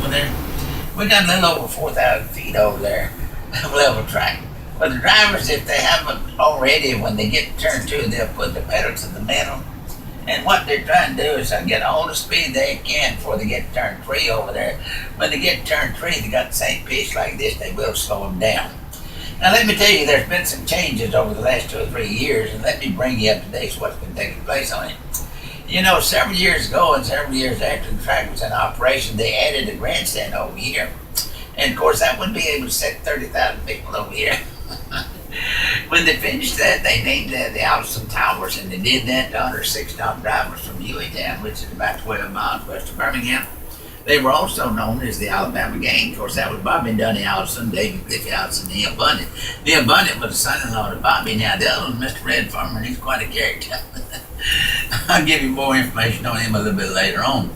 Well, there, we got a little over 4,000 feet over there of level track. But the drivers, if they haven't already, when they get to turn two, they'll put the pedal to the metal. And what they're trying to do is get all the speed they can before they get to turn three over there. When they get to turn three, they got the same pitch like this, they will slow them down. Now let me tell you, there's been some changes over the last 2 or 3 years, and let me bring you up to date what's been taking place on it. You know, several years ago and several years after the track was in operation, they added a grandstand over here. And of course, that wouldn't be able to set 30,000 people over here. When they finished that, they named that the Allison Towers, and they did that to under 6-stop drivers from Hueytown, which is about 12 miles west of Birmingham. They were also known as the Alabama Gang. Of course, that was Bobby and Donnie Allison, David Cliffy Allison, Neil Bundy. Neil Bundy was the son-in-law to Bobby. Now, the other one, Mr. Red Farmer, and he's quite a character. I'll give you more information on him a little bit later on.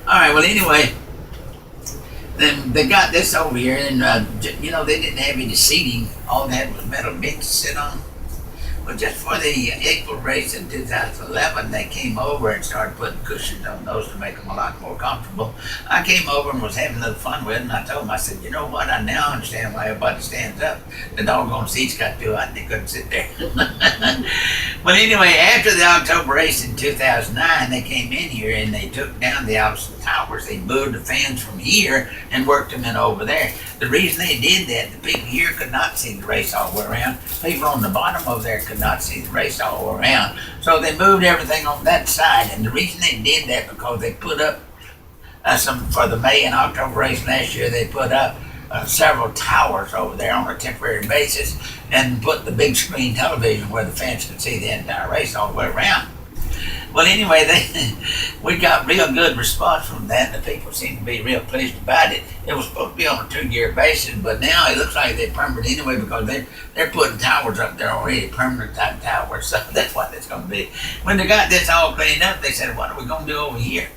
All right, well, anyway, then they got this over here, and you know, they didn't have any seating. All they had was metal bench to sit on. Well, just for the April race in 2011, they came over and started putting cushions on those to make them a lot more comfortable. I came over and was having a little fun with it, and I told them, I said, you know what, I now understand why everybody stands up. The doggone seats got too hot and they couldn't sit there. Well, anyway, after the October race in 2009, they came in here and they took down the Allison Towers. They moved the fans from here and worked them in over there. The reason they did that, the people here could not see the race all the way around. People on the bottom over there could not see the race all the way around. So they moved everything on that side. And the reason they did that, because they put up some, for the May and October race last year, they put up several towers over there on a temporary basis and put the big screen television where the fans could see the entire race all the way around. Well, anyway, we got real good response from that, and the people seem to be real pleased about it. It was supposed to be on a 2-year basis, but now it looks like they're permanent anyway, because they're putting towers up there already, permanent type towers, so that's what it's going to be. When they got this all cleaned up, they said, what are we going to do over here?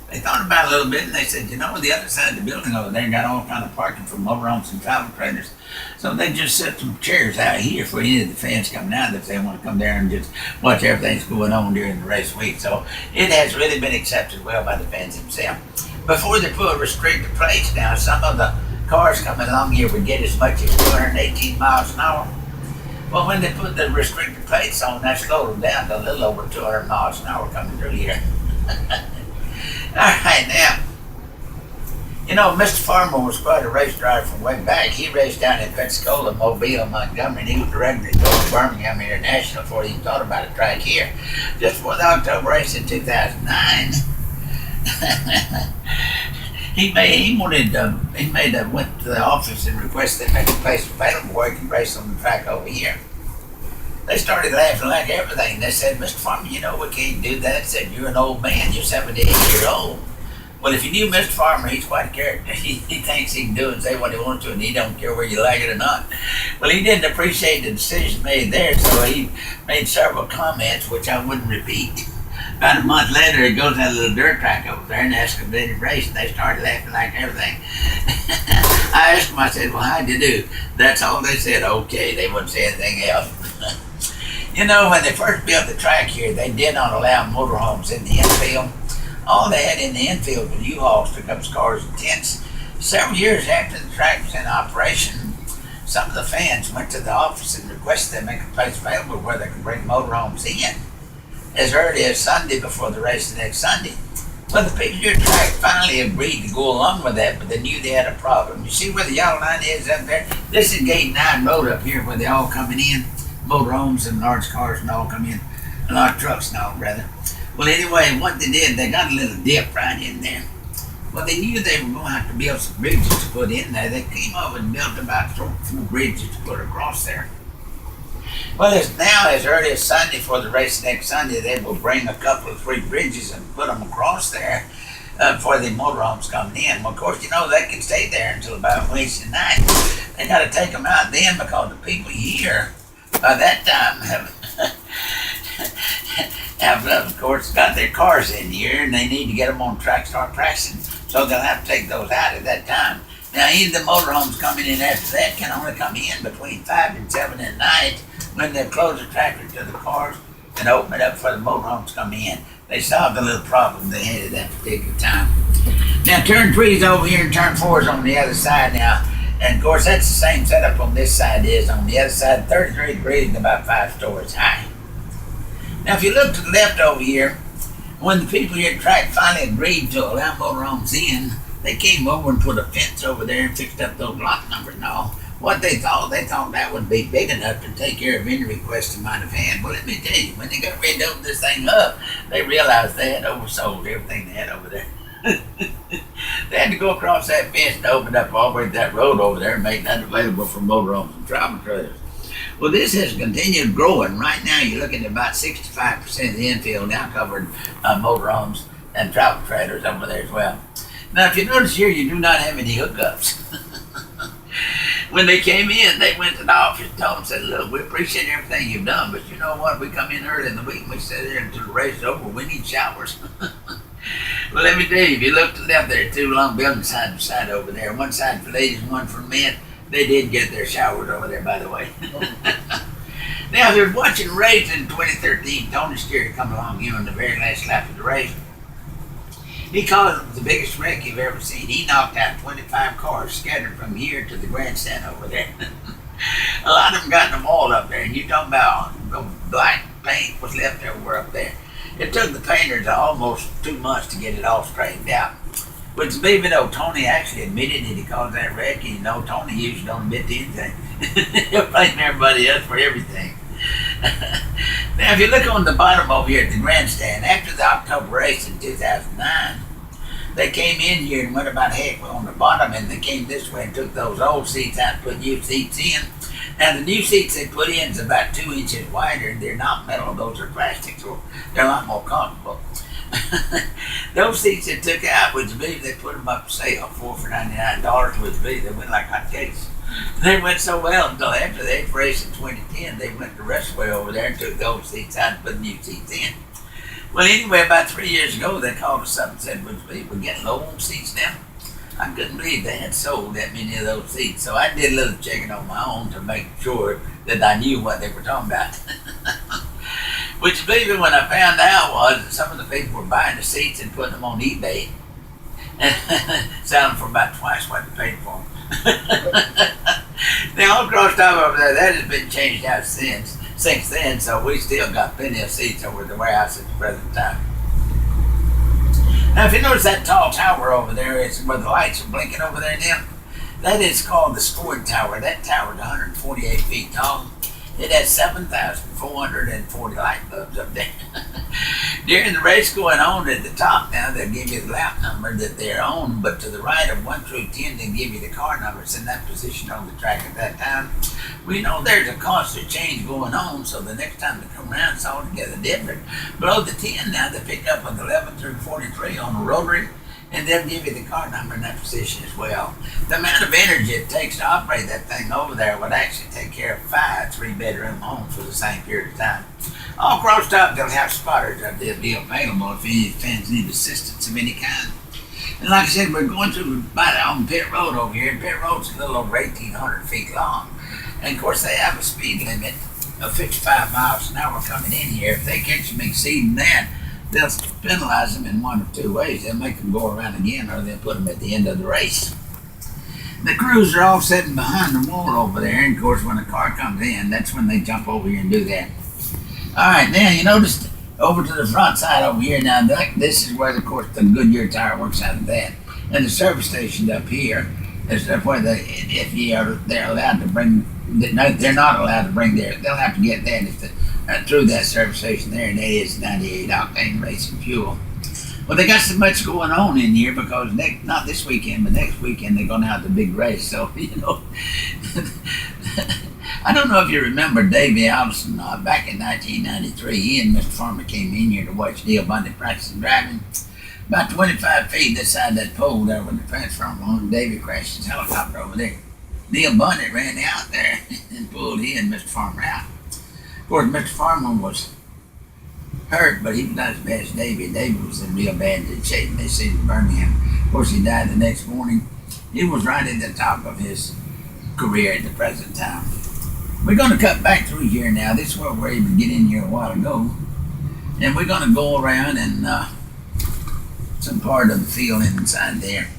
They thought about it a little bit, and they said, you know, the other side of the building over there got all kind of parking for motorhomes and travel trailers. So they just set some chairs out here for any of the fans coming out if they want to come there and just watch everything's going on during the race week. So it has really been accepted well by the fans themselves. Before they put restricted plates down, some of the cars coming along here would get as much as 218 miles an hour. Well, when they put the restricted plates on, that slowed them down to a little over 200 miles an hour coming through here. All right, now, you know, Mr. Farmer was quite a race driver from way back. He raced down in Pensacola, Mobile, Montgomery, and he was directly going to Birmingham International before he even thought about a track here. Just before the October race in 2009, he went to the office and requested they make a place available where he can race on the track over here. They started laughing like everything. They said, Mr. Farmer, you know we can't do that. They said, you're an old man. You're 78 years old. Well, if you knew Mr. Farmer, he's quite a character. He thinks he can do and say what he wants to, and he don't care whether you like it or not. Well, he didn't appreciate the decision made there, so he made several comments, which I wouldn't repeat. About a month later, he goes to that little dirt track over there and asks if they did race, and they started laughing like everything. I asked them, I said, well, how'd you do? That's all they said, okay. They wouldn't say anything else. You know, when they first built the track here, they did not allow motorhomes in the infield. All they had in the infield was U-Hauls, pickup cars, and tents. Several years after the track was in operation, some of the fans went to the office and requested they make a place available where they could bring motorhomes in as early as Sunday before the race the next Sunday. Well, the people here at the track finally agreed to go along with that, but they knew they had a problem. You see where the yellow line is up there? This is Gate 9 Road up here where they all coming in. Motorhomes and large cars and all come in, a lot of trucks and all, rather. Well, anyway, what they did, they got a little dip right in there. Well, they knew they were going to have to build some bridges to put in there. They came over and built about 4 bridges to put across there. Well, it's now as early as Sunday for the race next Sunday, they will bring a couple of 3 bridges and put them across there for the motorhomes coming in. Well, of course, you know, they can stay there until about Wednesday night. They got to take them out then because the people here by that time have of course got their cars in here and they need to get them on track, start practicing, so they'll have to take those out at that time. Now, either the motorhomes coming in after that can only come in between 5 and 7 at night when they close the track to the cars and open it up for the motorhomes to come in. They solved the little problem they had at that particular time. Now turn three's over here and turn four's on the other side now. And of course that's the same setup on this side is on the other side, 33 degrees and about 5 stories high. Now if you look to the left over here, when the people here at track finally agreed to allow motorhomes in, they came over and put a fence over there and fixed up those lot numbers and all. What they thought that would be big enough to take care of any requests they might have had. Well, let me tell you, when they got ready to open this thing up, they realized they had oversold everything they had over there. They had to go across that fence to open up all the way to that road over there and make that available for motorhomes and travel trailers. Well, this has continued growing. Right now, you're looking at about 65% of the infield now covered motorhomes and travel trailers over there as well. Now, if you notice here, you do not have any hookups. When they came in, they went to the office and told them, said, look, we appreciate everything you've done, but you know what? We come in early in the week and we sit there until the race is over. We need showers. Well, let me tell you, if you look to the left, there are 2 long buildings side by side over there. One side for ladies and one for men. They did get their showers over there, by the way. Now, if you're watching the race in 2013, Tony Stewart come along here on the very last lap of the race. He called it the biggest wreck you've ever seen. He knocked out 25 cars scattered from here to the grandstand over there. A lot of them got them all up there. And you're talking about the black paint was left everywhere up there. It took the painters almost 2 months to get it all straightened out. Which, even though Tony actually admitted that he caused that wreck, and you know, Tony usually don't admit to anything. He'll blame everybody else for everything. Now, if you look on the bottom over here at the grandstand, after the October race in 2009, they came in here and went about halfway on the bottom, and they came this way and took those old seats out and put new seats in. Now, the new seats they put in is about 2 inches wider. They're not metal; those are plastic, so they're a lot more comfortable. Those seats they took out, would you believe they put them up for sale, 4 for $99, would you believe? They went like hotcakes. They went so well until after the 8th race in 2010, they went the rest of the way over there and took the old seats out and put new seats in. Well, anyway, about 3 years ago, they called us up and said, would you believe we're getting low on seats now? I couldn't believe they had sold that many of those seats. So I did a little checking on my own to make sure that I knew what they were talking about. Which, believe it, when I found out was that some of the people were buying the seats and putting them on eBay and selling them for about twice what they paid for them. Now, all across time over there, that has been changed out since then, so we still got plenty of seats over the warehouse at the present time. Now, if you notice that tall tower over there, it's where the lights are blinking over there now. That is called the scoring tower. That tower is 148 feet tall. It has 7,440 light bulbs up there. During the race going on at the top now, they'll give you the lap number that they're on, but to the right of 1 through 10, they give you the car numbers in that position on the track at that time. We know there's a constant change going on, so the next time they come around, it's altogether different. Below the 10 now, they pick up with 11 through 43 on the rotary, and they'll give you the car number in that position as well. The amount of energy it takes to operate that thing over there would actually take care of 5 3-bedroom homes for the same period of time. All across top, they'll have spotters that they'll be available if any fans need assistance of any kind. And like I said, we're going through on Pit Road over here. Pit Road's a little over 1,800 feet long. And of course, they have a speed limit of 55 miles an hour coming in here. If they catch them exceeding that, they'll penalize them in 1 of 2 ways. They'll make them go around again, or they'll put them at the end of the race. The crews are all sitting behind the wall over there, and of course, when a car comes in, that's when they jump over here and do that. All right, now you notice over to the front side over here. Now, this is where, of course, the Goodyear tire works out of that, and the service station up here is where they're allowed to bring. They're not allowed to bring they'll have to get that through that service station there, and that is 98 octane racing fuel. Well, they got so much going on in here because not this weekend, but next weekend they're going to have the big race. So, you know, I don't know if you remember Davey Allison back in 1993. He and Mr. Farmer came in here to watch Neil Bundy practicing driving. About 25 feet this side of that pole there with the transformer on, Davey crashed his helicopter over there. Neil Bundy ran out there and pulled he and Mr. Farmer out. Of course, Mr. Farmer was hurt, but he was not as bad as Davey. Davey was in real bad shape. They seen him burning him. Of course, he died the next morning. He was right at the top of his career at the present time. We're going to cut back through here now. This is where we were able to get in here a while ago. And we're gonna go around and some part of the field inside there.